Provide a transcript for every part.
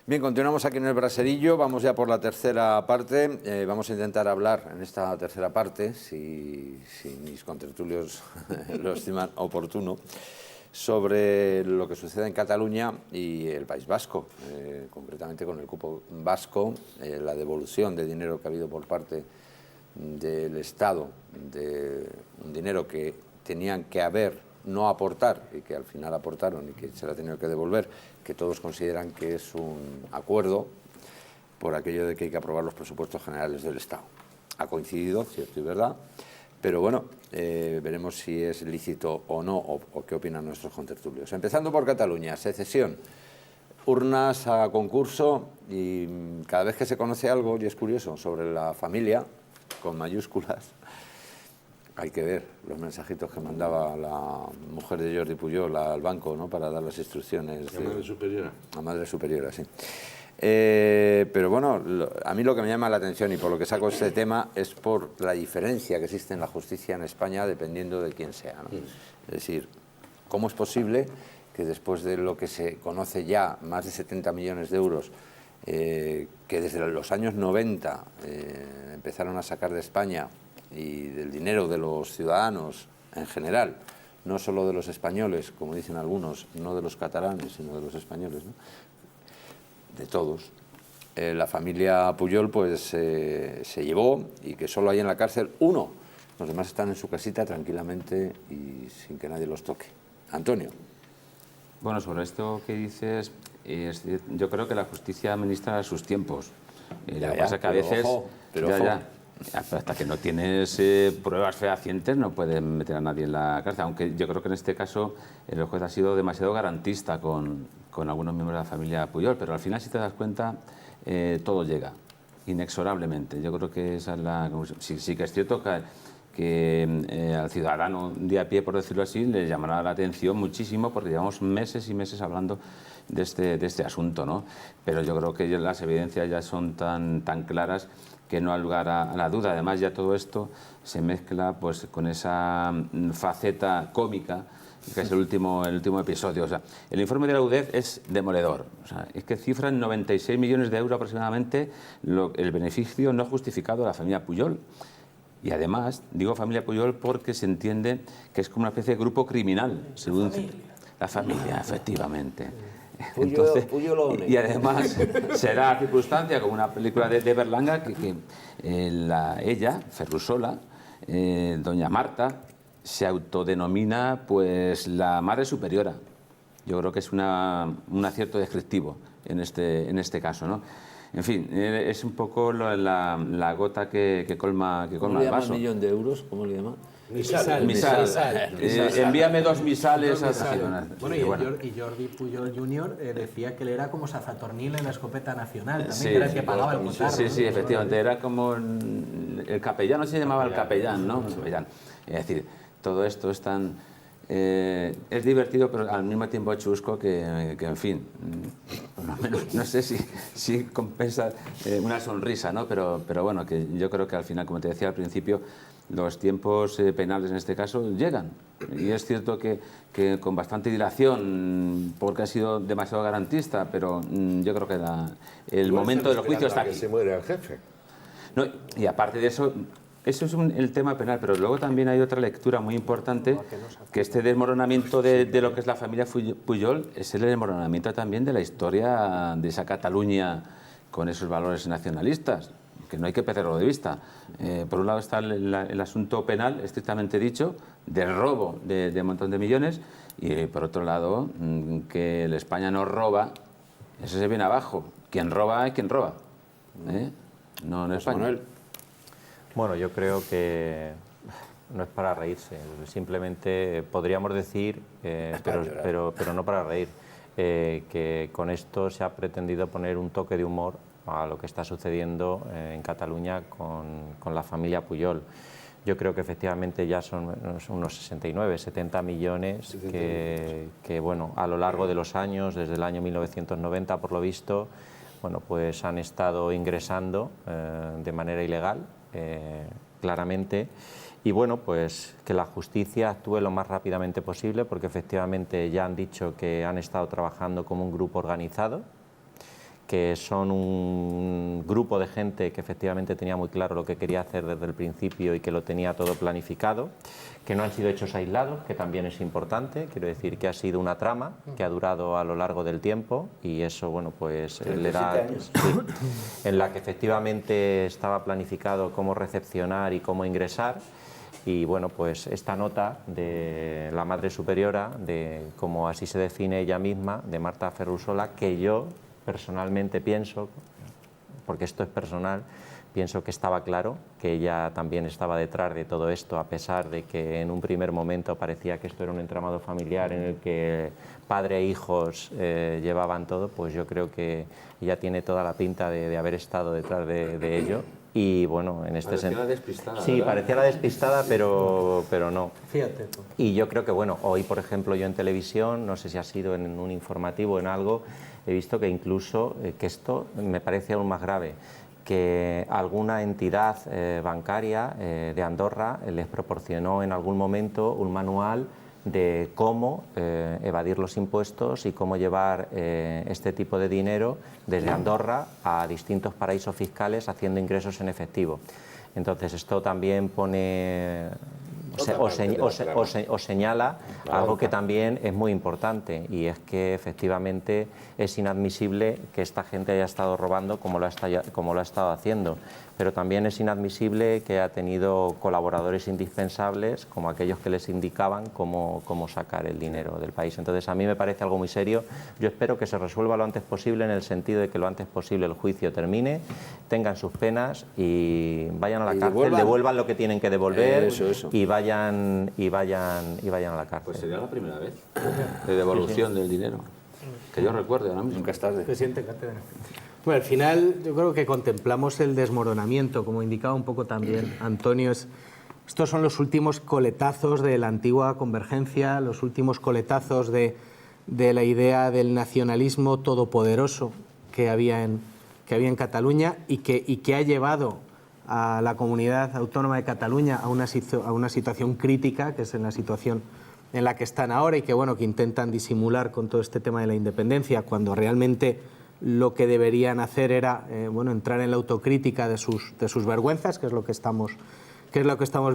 Bien, continuamos aquí en el Braserillo, vamos ya por la tercera parte. Vamos a intentar hablar en esta tercera parte, si mis contertulios lo estiman oportuno, sobre lo que sucede en Cataluña y el País Vasco, concretamente con el cupo vasco, la devolución de dinero que ha habido por parte del Estado, de un dinero que tenían que no aportar y que al final aportaron y que se la ha tenido que devolver, que todos consideran que es un acuerdo por aquello de que hay que aprobar los presupuestos generales del Estado. Ha coincidido, cierto y verdad, pero bueno, veremos si es lícito o no, o qué opinan nuestros contertulios. Empezando por Cataluña, secesión, urnas a concurso, y cada vez que se conoce algo, y es curioso, sobre la familia, con mayúsculas, hay que ver los mensajitos que mandaba la mujer de Jordi Pujol al banco, ¿no?, para dar las instrucciones. La madre superiora. La madre superiora, sí. Pero bueno, a mí lo que me llama la atención y por lo que saco este tema es por la diferencia que existe en la justicia en España dependiendo de quién sea, ¿no? Es decir, ¿cómo es posible que después de lo que se conoce ya, más de 70 millones de euros, que desde los años 90 empezaron a sacar de España y del dinero de los ciudadanos en general, no solo de los españoles, como dicen algunos, no de los catalanes, sino de los españoles, ¿no?, de todos, la familia Pujol pues se llevó, y que solo hay en la cárcel uno, los demás están en su casita tranquilamente y sin que nadie los toque. Antonio. Bueno, sobre esto que dices, yo creo que la justicia administra sus tiempos. Lo que pasa es que a veces... Ojo, pero hasta que no tienes pruebas fehacientes no pueden meter a nadie en la cárcel, aunque yo creo que en este caso el juez ha sido demasiado garantista con algunos miembros de la familia Pujol, pero al final, si te das cuenta, todo llega inexorablemente. Yo creo que esa es la conclusión. Sí que es cierto que al ciudadano de a pie, por decirlo así, le llamará la atención muchísimo, porque llevamos meses y meses hablando de este asunto, ¿no? Pero yo creo que las evidencias ya son tan claras que no ha lugar a la duda. Además, ya todo esto se mezcla pues con esa faceta cómica que es el último episodio. O sea, el informe de la UDEF es demoledor. O sea, es que cifra en 96 millones de euros aproximadamente el beneficio no justificado de la familia Pujol. Y además, digo familia Pujol porque se entiende que es como una especie de grupo criminal, según la familia, efectivamente. Entonces, y además se da circunstancia, como una película de Berlanga, que ella, Ferrusola, doña Marta, se autodenomina pues la madre superiora. Yo creo que es un acierto descriptivo en este caso, ¿no? En fin, es un poco la gota que colma el vaso. ¿Cómo le llama el millón de euros? ¿Cómo le llama? Misal. Envíame 2 misales a... Bueno, y Jordi Pujol Jr. Decía que él era como Sazatornil en la escopeta nacional, también, sí, que era el que pagaba el cotarro. Sí, efectivamente, era como el capellán, no se llamaba el capellán, ¿no? El capellán. Es decir, todo esto es tan... es divertido, pero al mismo tiempo chusco que en fin, por lo menos no sé si compensa una sonrisa, ¿no? Pero bueno, que yo creo que al final, como te decía al principio, los tiempos penales en este caso llegan. Y es cierto que con bastante dilación, porque ha sido demasiado garantista, pero yo creo que el momento del juicio está aquí. Que se muere el jefe. No, y aparte de eso... Eso es el tema penal, pero luego también hay otra lectura muy importante, que este desmoronamiento de lo que es la familia Pujol es el desmoronamiento también de la historia de esa Cataluña con esos valores nacionalistas, que no hay que perderlo de vista. Por un lado está el asunto penal, estrictamente dicho, del robo de un montón de millones, y por otro lado, que el España no roba, eso se viene abajo. Quien roba es quien roba, no España. Manuel. Bueno, yo creo que no es para reírse, simplemente podríamos decir, pero no para reír, que con esto se ha pretendido poner un toque de humor a lo que está sucediendo en Cataluña con la familia Pujol. Yo creo que efectivamente ya son unos 69, 70 millones que bueno, a lo largo de los años, desde el año 1990 por lo visto, bueno, pues han estado ingresando de manera ilegal, claramente, y bueno, pues que la justicia actúe lo más rápidamente posible, porque efectivamente ya han dicho que han estado trabajando como un grupo organizado, que son un grupo de gente que efectivamente tenía muy claro lo que quería hacer desde el principio y que lo tenía todo planificado, que no han sido hechos aislados, que también es importante, quiero decir que ha sido una trama que ha durado a lo largo del tiempo y eso, bueno, pues él era, sí, en la que efectivamente estaba planificado cómo recepcionar y cómo ingresar. Y bueno, pues esta nota de la Madre Superiora, de como así se define ella misma, de Marta Ferrusola, que yo personalmente pienso, porque esto es personal, pienso que estaba claro que ella también estaba detrás de todo esto, a pesar de que en un primer momento parecía que esto era un entramado familiar en el que padre e hijos llevaban todo, pues yo creo que ella tiene toda la pinta de haber estado detrás de ello. Y bueno, en este sentido. Parecía la despistada. Sí, ¿verdad? parecía la despistada, pero no. Fíjate tú. Y yo creo que, bueno, hoy, por ejemplo, yo en televisión, no sé si ha sido en un informativo o en algo, he visto que incluso, que esto me parece aún más grave, que alguna entidad bancaria de Andorra les proporcionó en algún momento un manual de cómo evadir los impuestos y cómo llevar este tipo de dinero desde Andorra a distintos paraísos fiscales haciendo ingresos en efectivo. Entonces esto también pone o señala algo que también es muy importante y es que efectivamente es inadmisible que esta gente haya estado robando como lo ha estado haciendo, pero también es inadmisible que haya tenido colaboradores indispensables como aquellos que les indicaban cómo sacar el dinero del país. Entonces a mí me parece algo muy serio. Yo espero que se resuelva lo antes posible en el sentido de que lo antes posible el juicio termine, tengan sus penas y vayan a la cárcel, devuelvan lo que tienen que devolver y vayan a la cárcel. Pues sería la primera vez de devolución del dinero. Que yo recuerde ahora mismo. Nunca es tarde. Presidente Cátedra. Bueno, al final yo creo que contemplamos el desmoronamiento, como indicaba un poco también Antonio. Estos son los últimos coletazos de la antigua convergencia, los últimos coletazos de la idea del nacionalismo todopoderoso que había en Cataluña y que ha llevado a la comunidad autónoma de Cataluña a una situación crítica, que es en la situación en la que están ahora y que, bueno, que intentan disimular con todo este tema de la independencia, cuando realmente lo que deberían hacer era entrar en la autocrítica de sus vergüenzas, que es lo que estamos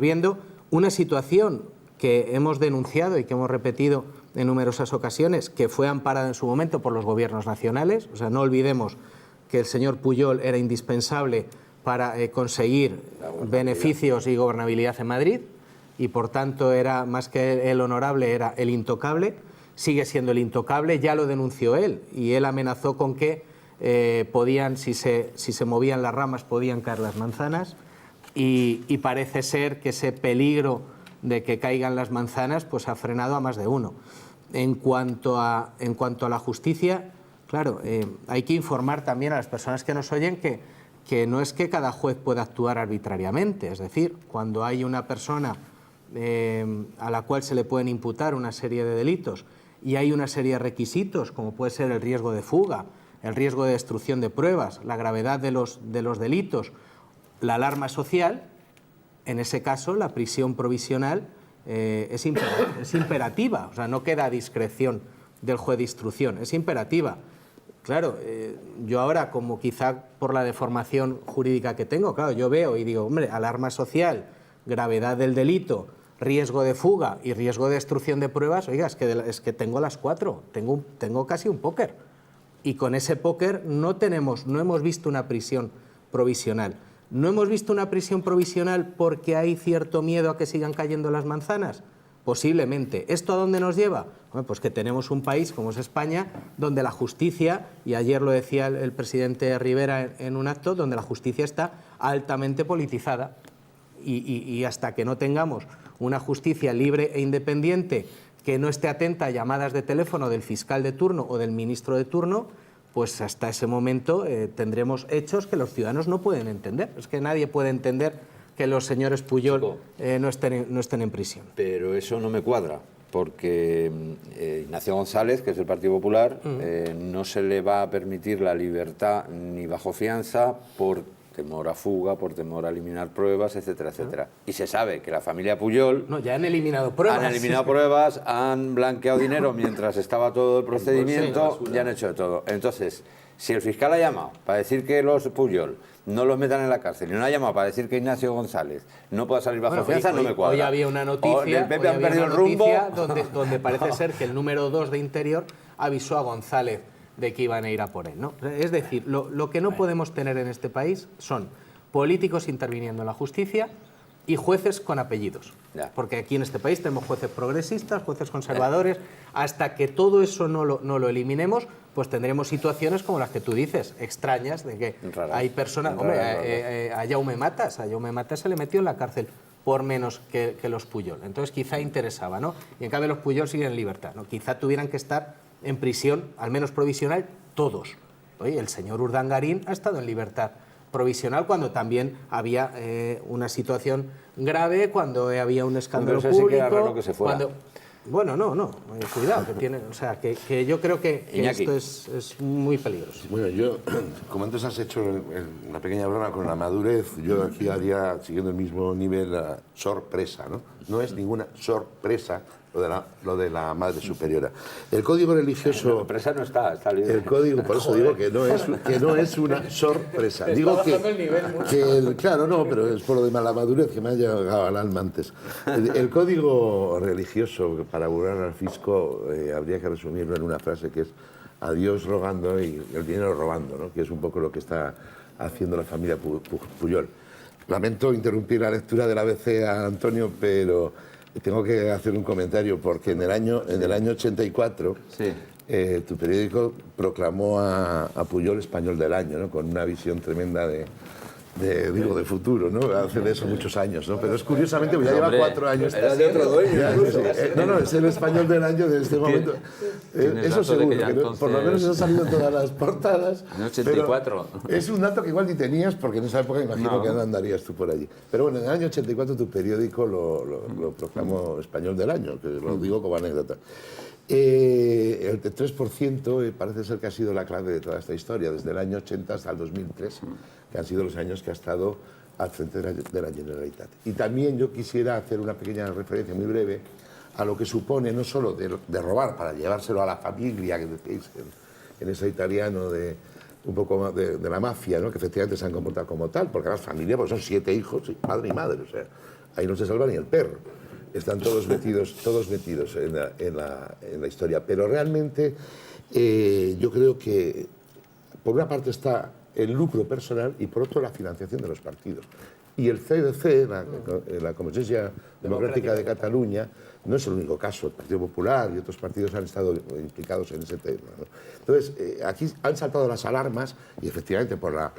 viendo. Una situación que hemos denunciado y que hemos repetido en numerosas ocasiones, que fue amparada en su momento por los gobiernos nacionales. O sea, no olvidemos que el señor Pujol era indispensable para conseguir beneficios y gobernabilidad en Madrid y, por tanto, era más que el honorable, era el intocable. Sigue siendo el intocable, ya lo denunció él y él amenazó con que si se movían las ramas podían caer las manzanas y parece ser que ese peligro de que caigan las manzanas pues ha frenado a más de uno. En cuanto a la justicia, claro, hay que informar también a las personas que nos oyen que no es que cada juez pueda actuar arbitrariamente, es decir, cuando hay una persona a la cual se le pueden imputar una serie de delitos y hay una serie de requisitos, como puede ser el riesgo de fuga, el riesgo de destrucción de pruebas, la gravedad de los delitos, la alarma social, en ese caso la prisión provisional es imperativa, o sea, no queda a discreción del juez de instrucción, es imperativa. Claro, yo ahora, como quizá por la deformación jurídica que tengo, claro, yo veo y digo, hombre, alarma social, gravedad del delito, riesgo de fuga y riesgo de destrucción de pruebas, oiga, es que tengo las cuatro, tengo casi un póker. Y con ese póker no hemos visto una prisión provisional. ¿No hemos visto una prisión provisional porque hay cierto miedo a que sigan cayendo las manzanas? Posiblemente. ¿Esto a dónde nos lleva? Bueno, pues que tenemos un país como es España, donde la justicia, y ayer lo decía el presidente Rivera en un acto, donde la justicia está altamente politizada. Y hasta que no tengamos una justicia libre e independiente que no esté atenta a llamadas de teléfono del fiscal de turno o del ministro de turno, pues hasta ese momento tendremos hechos que los ciudadanos no pueden entender. Es que nadie puede entender que los señores Pujol no estén en prisión. Pero eso no me cuadra, porque Ignacio González, que es del Partido Popular, no se le va a permitir la libertad ni bajo fianza por temor a fuga, por temor a eliminar pruebas, etcétera, etcétera. Y se sabe que la familia Pujol... No, ya han eliminado pruebas. Han eliminado pruebas, han blanqueado dinero mientras estaba todo el procedimiento, ya han hecho de todo. Entonces, Si el fiscal ha llamado para decir que los Pujol no los metan en la cárcel y no ha llamado para decir que Ignacio González no pueda salir bajo fianza, no me cuadra. Hoy había una noticia, donde parece ser que el número 2 de Interior avisó a González de que iban a ir a por él, ¿no? Es decir, lo que no podemos tener en este país son políticos interviniendo en la justicia y jueces con apellidos. Ya. Porque aquí en este país tenemos jueces progresistas, jueces conservadores. Hasta que todo eso no lo eliminemos, pues tendremos situaciones como las que tú dices, extrañas, de que hay personas... Hombre, a Jaume Matas se le metió en la cárcel por menos que los Pujol. Entonces quizá interesaba, ¿no? Y en cambio los Pujol siguen en libertad, ¿no? Quizá tuvieran que estar en prisión, al menos provisional, todos. Oye, el señor Urdangarín ha estado en libertad provisional cuando también había una situación grave, cuando había un escándalo público. Sí que era raro que se fuera. Bueno, no, cuidado, que tiene, o sea, que yo creo que esto es muy peligroso. Bueno, yo, como antes has hecho una pequeña broma con la madurez, yo aquí haría, siguiendo el mismo nivel, la sorpresa, ¿no? No es ninguna sorpresa lo de la Madre Superiora. El código religioso... sorpresa no está libre. El código, por eso digo que no es una sorpresa. Digo claro, no, pero es por lo de la madurez que me ha llegado al alma antes. El código religioso, para burlar al fisco, habría que resumirlo en una frase que es: a Dios rogando y el dinero robando, ¿no? Que es un poco lo que está haciendo la familia Pujol. Lamento interrumpir la lectura del ABC a Antonio, pero tengo que hacer un comentario, porque en el año 84 tu periódico proclamó a Pujol Español del Año, ¿no? Con una visión tremenda de futuro, ¿no? Hace de eso muchos años, ¿no? Pero es curiosamente, ya lleva 4 años. Era de otro dueño. No, es el Español del Año de este momento. Eso seguro, que por lo menos eso ha salido en todas las portadas. En 84. Es un dato que igual ni tenías, porque en esa época imagino que no andarías tú por allí. Pero bueno, en el año 84 tu periódico lo proclamó Español del Año, que lo digo como anécdota. El 3% parece ser que ha sido la clave de toda esta historia, desde el año 80 hasta el 2003, que han sido los años que ha estado al frente de la Generalitat. Y también yo quisiera hacer una pequeña referencia muy breve a lo que supone, no solo de robar para llevárselo a la familia, que decís en ese italiano un poco de la mafia, ¿no? Que efectivamente se han comportado como tal, porque las familias pues son 7 hijos, padre y madre, o sea, ahí no se salva ni el perro. Están todos metidos en la historia. Pero realmente yo creo que por una parte está el lucro personal y por otro la financiación de los partidos. Y el CDC, la Convergencia Democrática de Cataluña, no es el único caso. El Partido Popular y otros partidos han estado implicados en ese tema, ¿no? Entonces, aquí han saltado las alarmas y efectivamente por la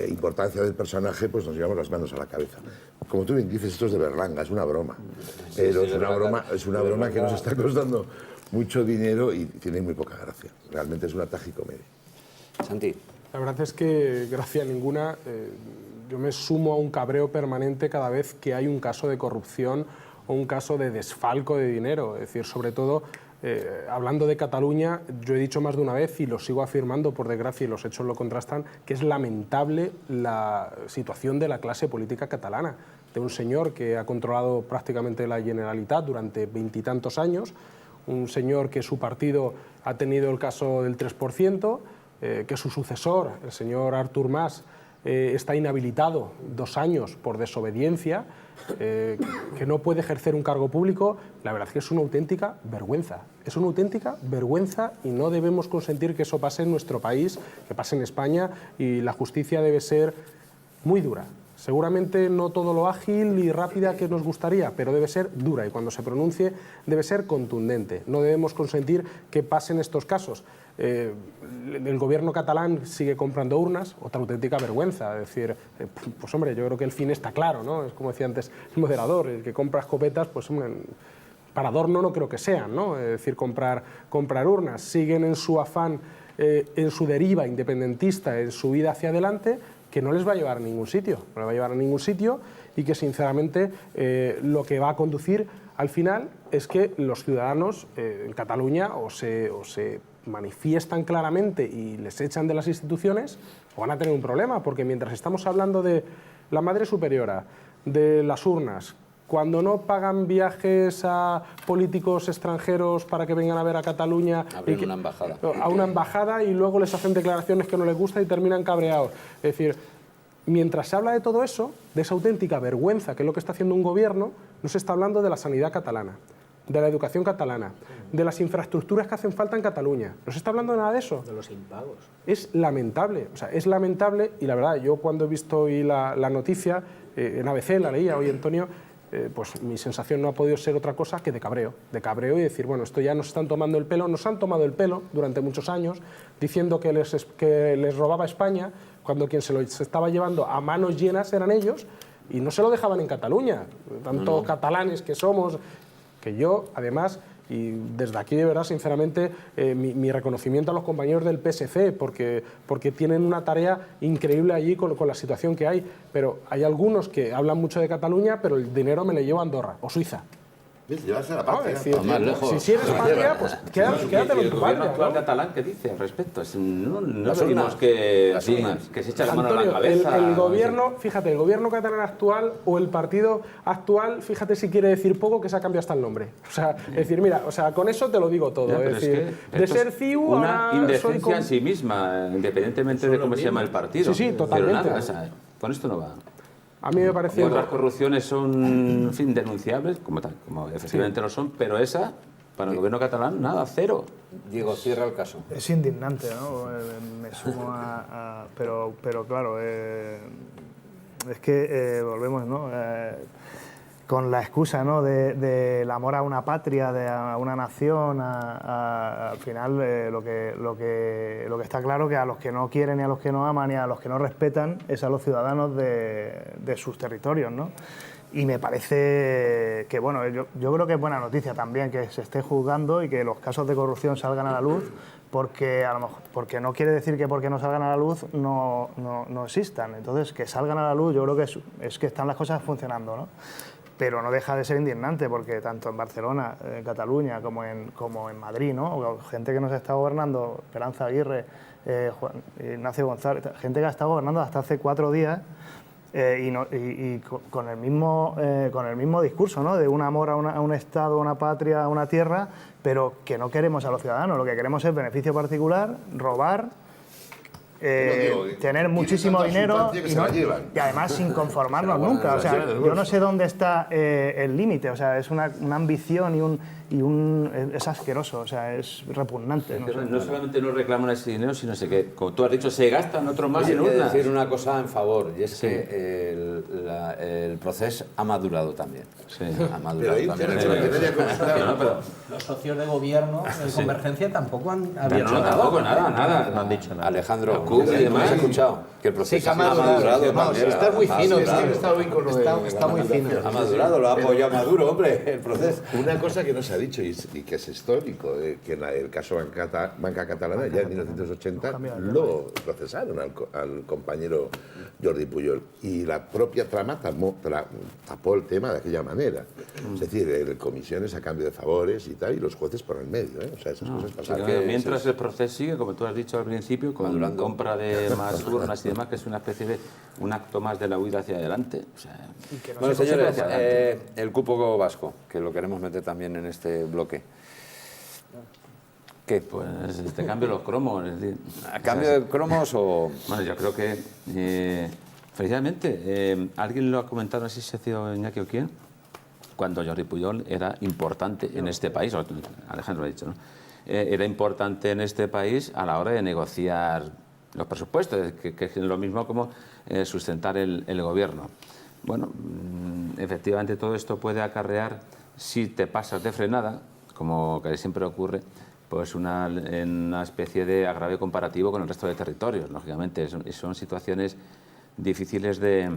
importancia del personaje pues nos llevamos las manos a la cabeza. Como tú bien dices, esto es de berlanga, es una broma. Pero es una broma que nos está costando mucho dinero y tiene muy poca gracia. Realmente es una tragicomedia. Santi. La verdad es que, gracia ninguna, yo me sumo a un cabreo permanente cada vez que hay un caso de corrupción o un caso de desfalco de dinero. Es decir, sobre todo, hablando de Cataluña, yo he dicho más de una vez y lo sigo afirmando, por desgracia, y los hechos lo contrastan, que es lamentable la situación de la clase política catalana, de un señor que ha controlado prácticamente la Generalitat durante 20 y tantos años, un señor que su partido ha tenido el caso del 3%, que su sucesor, el señor Artur Mas, está inhabilitado 2 años por desobediencia, que no puede ejercer un cargo público. La verdad es que es una auténtica vergüenza. Es una auténtica vergüenza y no debemos consentir que eso pase en nuestro país, que pase en España, y la justicia debe ser muy dura. Seguramente no todo lo ágil y rápida que nos gustaría, pero debe ser dura y cuando se pronuncie debe ser contundente. No debemos consentir que pasen estos casos. El gobierno catalán sigue comprando urnas, otra auténtica vergüenza. Es decir, pues hombre, yo creo que el fin está claro, ¿no? Es como decía antes el moderador, el que compra escopetas, pues hombre, para adorno no creo que sean, ¿no? Es decir, comprar urnas. Siguen en su afán, en su deriva independentista, en su vida hacia adelante, que no les va a llevar a ningún sitio, no les va a llevar a ningún sitio y que sinceramente lo que va a conducir al final es que los ciudadanos en Cataluña o se manifiestan claramente y les echan de las instituciones o van a tener un problema, porque mientras estamos hablando de la Madre Superiora, de las urnas, cuando no pagan viajes a políticos extranjeros para que vengan a ver a Cataluña. Abrir una embajada. A una embajada y luego les hacen declaraciones que no les gusta y terminan cabreados. Es decir, mientras se habla de todo eso, de esa auténtica vergüenza, que es lo que está haciendo un gobierno, no se está hablando de la sanidad catalana, de la educación catalana, de las infraestructuras que hacen falta en Cataluña. No se está hablando de nada de eso. De los impagos. Es lamentable, o sea, es lamentable, y la verdad, yo cuando he visto hoy la noticia, en ABC, la leía hoy Antonio, pues mi sensación no ha podido ser otra cosa que de cabreo y decir, bueno, esto ya nos están tomando el pelo, nos han tomado el pelo durante muchos años, diciendo que les robaba España, cuando quien se lo estaba llevando a manos llenas eran ellos, y no se lo dejaban en Cataluña, tanto catalanes que somos, que yo, además, y desde aquí de verdad, sinceramente, mi reconocimiento a los compañeros del PSC, porque tienen una tarea increíble allí con la situación que hay, pero hay algunos que hablan mucho de Cataluña, pero el dinero me lo llevo a Andorra o Suiza. Llevarse la patria. más lejos. Si eres patria, pues quédatelo en tu gobierno patria, actual ¿no? catalán, ¿qué dice al respecto? No Las decimos urnas. que Las sí, urnas. que se echa la mano a Antonio, la cabeza. el gobierno, fíjate, el gobierno catalán actual o el partido actual, fíjate si quiere decir poco que se ha cambiado hasta el nombre. O sea, es decir, mira, o sea, con eso te lo digo todo. Ya, pero es decir, que de esto ser es CIU una ahora indecencia soy en sí misma, independientemente de cómo se llama el partido. Sí, sí, Pero totalmente. nada, o sea, con esto no va. A mí me parece... Otras corrupciones son, en fin, denunciables, como tal, como efectivamente lo son, pero esa, para el gobierno catalán, nada, cero. Diego, cierra el caso. Es indignante, ¿no? Me sumo pero claro, es que volvemos, ¿no? Con la excusa, ¿no? del amor a una patria, a una nación, al final lo que está claro que a los que no quieren y a los que no aman y a los que no respetan es a los ciudadanos de sus territorios, ¿no? Y me parece que, bueno, yo creo que es buena noticia también que se esté juzgando y que los casos de corrupción salgan a la luz, porque a lo mejor, porque no quiere decir que porque no salgan a la luz no existan. Entonces, que salgan a la luz, yo creo que es que están las cosas funcionando, ¿no? Pero no deja de ser indignante, porque tanto en Barcelona, en Cataluña, como en Madrid, ¿no? Gente que nos está gobernando, Esperanza Aguirre, Ignacio González, gente que ha estado gobernando hasta hace 4 días, con el mismo discurso, ¿no? De un amor a un Estado, a una patria, a una tierra, pero que no queremos a los ciudadanos, lo que queremos es beneficio particular, robar, tener muchísimo dinero y además sin conformarnos nunca. O sea, yo no sé dónde está el límite, o sea, es una ambición es asqueroso, o sea, es repugnante. No solamente no reclaman ese dinero, sino que, como tú has dicho, se gastan otro más en Hay que urnas. decir una cosa en favor, y es que el proceso ha madurado también. Sí. Ha madurado Pero también. Los socios de gobierno de Convergencia tampoco han abierto No, tampoco, nada. No han dicho nada. Alejandro Cub y demás, ¿has escuchado? Que el proceso Sí, que ha ha madurado madurado. No, también. está muy Ha fino, madurado. está muy fino. Ha madurado, lo ha apoyado Maduro, hombre, el proceso. Una cosa que no se ha dicho y que es histórico, que en el caso Banca Catalana, ya en 1980 lo procesaron al compañero Jordi Pujol, y la propia trama tapó el tema de aquella manera. Es decir, comisiones a cambio de favores y tal, y los jueces por el medio, ¿eh? O sea, esas cosas pasaron. Mientras el proceso sigue, como tú has dicho al principio, con Madurando. compra de más urnas y demás, que es una especie de un acto más de la huida hacia adelante. O sea, Bueno, señores, el cupo vasco, que lo queremos meter también en este bloque. ¿Qué? pues te cambio los cromos. Es decir, ¿A cambio de cromos o...? Bueno, yo creo que, precisamente, alguien lo ha comentado, no sé si ha sido Iñaki o quién, cuando Jordi Pujol era importante en este país, o Alejandro lo ha dicho, ¿no? Era importante en este país a la hora de negociar los presupuestos, que es lo mismo como sustentar el gobierno. Bueno, efectivamente todo esto puede acarrear, si te pasas de frenada, como casi siempre ocurre, pues una especie de agravio comparativo con el resto de territorios. Lógicamente, son situaciones difíciles de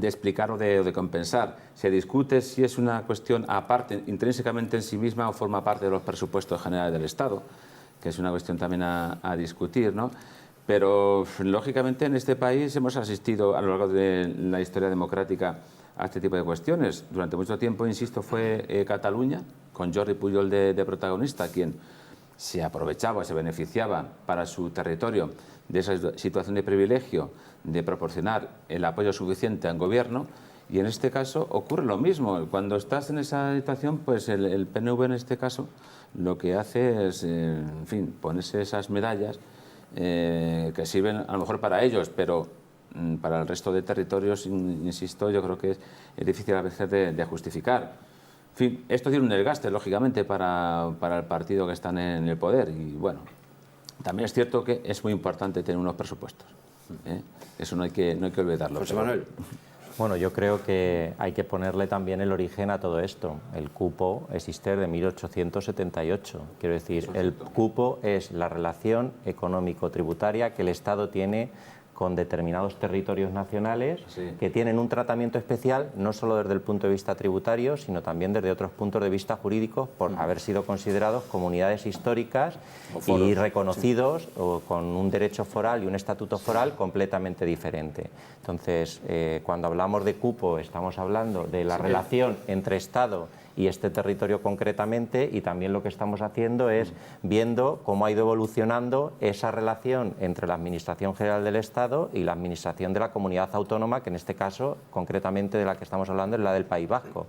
explicar o de compensar. Se discute si es una cuestión aparte, intrínsecamente en sí misma, o forma parte de los presupuestos generales del Estado, que es una cuestión también a discutir, ¿no? Pero, lógicamente, en este país hemos asistido a lo largo de la historia democrática a este tipo de cuestiones. Durante mucho tiempo, insisto, fue Cataluña, con Jordi Pujol de protagonista, quien se aprovechaba, se beneficiaba para su territorio de esa situación de privilegio, de proporcionar el apoyo suficiente al gobierno, Y en este caso ocurre lo mismo. Cuando estás en esa situación, pues el PNV en este caso lo que hace es, en fin, ponerse esas medallas que sirven a lo mejor para ellos, pero para el resto de territorios, insisto, yo creo que es difícil a veces de justificar. En fin, esto tiene un desgaste, lógicamente, para el partido que están en el poder. Y bueno, también es cierto que es muy importante tener unos presupuestos. Eso no hay que olvidarlo. José Manuel. Bueno, yo creo que hay que ponerle también el origen a todo esto. El cupo existe desde 1878. Quiero decir, el cupo es la relación económico-tributaria que el Estado tiene con determinados territorios nacionales que tienen un tratamiento especial, no solo desde el punto de vista tributario, sino también desde otros puntos de vista jurídicos, por haber sido considerados comunidades históricas y reconocidos con un derecho foral y un estatuto foral completamente diferente. Entonces, cuando hablamos de cupo, estamos hablando de la relación entre Estado y este territorio concretamente, y también lo que estamos haciendo es viendo cómo ha ido evolucionando esa relación entre la Administración General del Estado y la Administración de la Comunidad Autónoma, que en este caso, concretamente de la que estamos hablando, es la del País Vasco.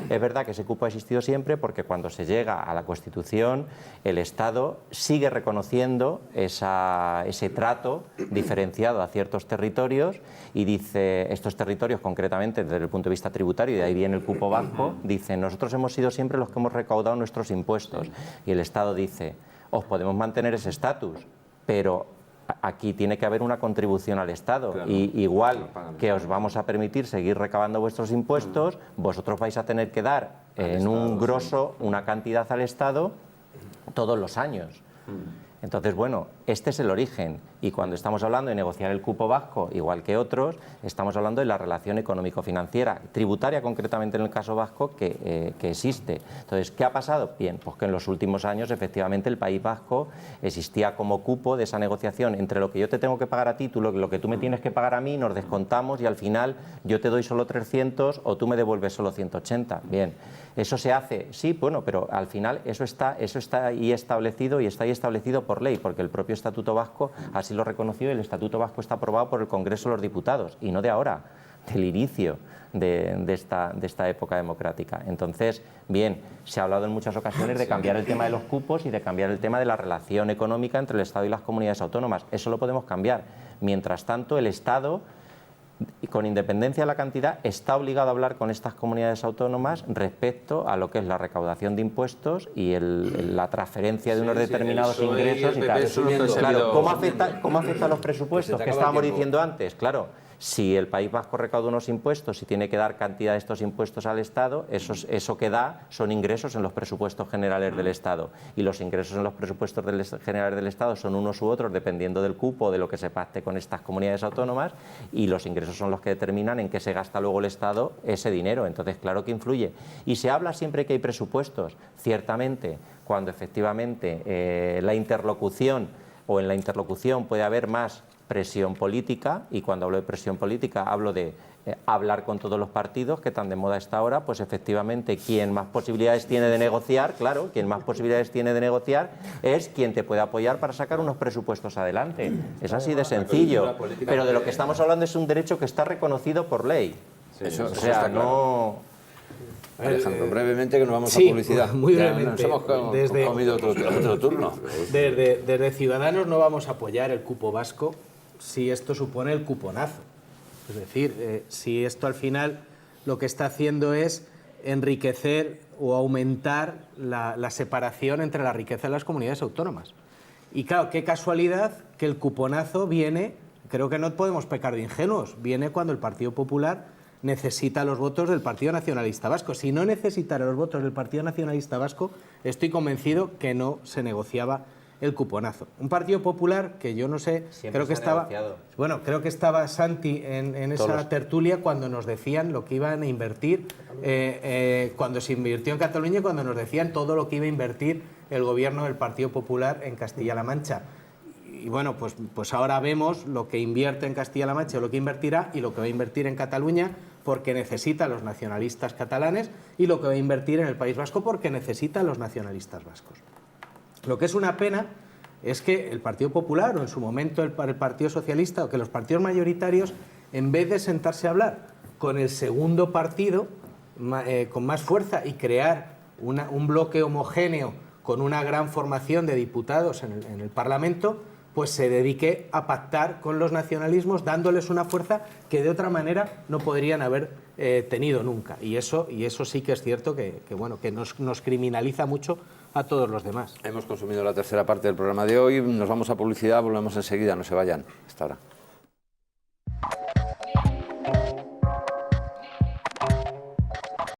Es verdad que ese cupo ha existido siempre porque cuando se llega a la Constitución, el Estado sigue reconociendo ese trato diferenciado a ciertos territorios y dice, estos territorios concretamente desde el punto de vista tributario, y de ahí viene el cupo vasco, dice, nosotros hemos sido siempre los que hemos recaudado nuestros impuestos. Y el Estado dice, os podemos mantener ese estatus, pero aquí tiene que haber una contribución al Estado. Claro, y igual que os vamos a permitir seguir recabando vuestros impuestos, vosotros vais a tener que dar en un grosso una cantidad al Estado todos los años. Entonces, bueno, este es el origen, y cuando estamos hablando de negociar el cupo vasco, igual que otros, estamos hablando de la relación económico-financiera, tributaria concretamente en el caso vasco, que existe. Entonces, ¿qué ha pasado? Bien, pues que en los últimos años, efectivamente, el País Vasco existía como cupo de esa negociación entre lo que yo te tengo que pagar a ti, lo que tú me tienes que pagar a mí, nos descontamos y al final yo te doy solo 300 o tú me devuelves solo 180. Bien, ¿eso se hace? Sí, bueno, pero al final eso está ahí establecido, y está ahí establecido por ley, porque el propio Estatuto Vasco así lo reconoció, y el Estatuto Vasco está aprobado por el Congreso de los Diputados, y no de ahora, del inicio de esta época democrática. Entonces, bien, se ha hablado en muchas ocasiones de cambiar el tema de los cupos y de cambiar el tema de la relación económica entre el Estado y las comunidades autónomas. Eso lo podemos cambiar. Mientras tanto, el Estado, y con independencia de la cantidad, está obligado a hablar con estas comunidades autónomas respecto a lo que es la recaudación de impuestos y la transferencia de unos determinados ingresos y tal. Claro, ¿cómo afecta a los presupuestos? Que estábamos diciendo antes, claro. Si el País Vasco recauda unos impuestos y tiene que dar cantidad de estos impuestos al Estado, eso que da son ingresos en los presupuestos generales del Estado. Y los ingresos en los presupuestos generales del Estado son unos u otros dependiendo del cupo, de lo que se pacte con estas comunidades autónomas, y los ingresos son los que determinan en qué se gasta luego el Estado ese dinero. Entonces, claro que influye. Y se habla siempre que hay presupuestos. Ciertamente, cuando efectivamente la interlocución puede haber más presión política, y cuando hablo de presión política hablo de hablar con todos los partidos, que tan de moda está ahora, pues efectivamente quien más posibilidades tiene de negociar, claro, quien más posibilidades tiene de negociar es quien te puede apoyar para sacar unos presupuestos adelante. Es así de sencillo. Pero de lo que estamos hablando es un derecho que está reconocido por ley. Eso o sea, está claro. no... Alejandro, brevemente, que nos vamos a publicidad. Muy brevemente. Ya nos hemos comido otro turno. Desde Ciudadanos no vamos a apoyar el cupo vasco si esto supone el cuponazo. Es decir, si esto al final lo que está haciendo es enriquecer o aumentar la separación entre la riqueza de las comunidades autónomas. Y claro, qué casualidad que el cuponazo viene, creo que no podemos pecar de ingenuos, viene cuando el Partido Popular necesita los votos del Partido Nacionalista Vasco. Si no necesitara los votos del Partido Nacionalista Vasco, estoy convencido que no se negociaba el cuponazo. Un Partido Popular que yo no sé, creo que estaba Santi en esa tertulia cuando nos decían lo que iban a invertir, cuando se invirtió en Cataluña, y cuando nos decían todo lo que iba a invertir el gobierno del Partido Popular en Castilla-La Mancha. Y bueno, pues ahora vemos lo que invierte en Castilla-La Mancha, lo que invertirá y lo que va a invertir en Cataluña, porque necesita a los nacionalistas catalanes, y lo que va a invertir en el País Vasco porque necesita a los nacionalistas vascos. Lo que es una pena es que el Partido Popular, o en su momento el Partido Socialista, o que los partidos mayoritarios, en vez de sentarse a hablar con el segundo partido con más fuerza y crear un bloque homogéneo con una gran formación de diputados en el Parlamento, pues se dedique a pactar con los nacionalismos, dándoles una fuerza que de otra manera no podrían haber tenido nunca. Y eso sí que es cierto que nos criminaliza mucho a todos los demás. Hemos consumido la tercera parte del programa de hoy. Nos vamos a publicidad, volvemos enseguida, no se vayan. Hasta ahora.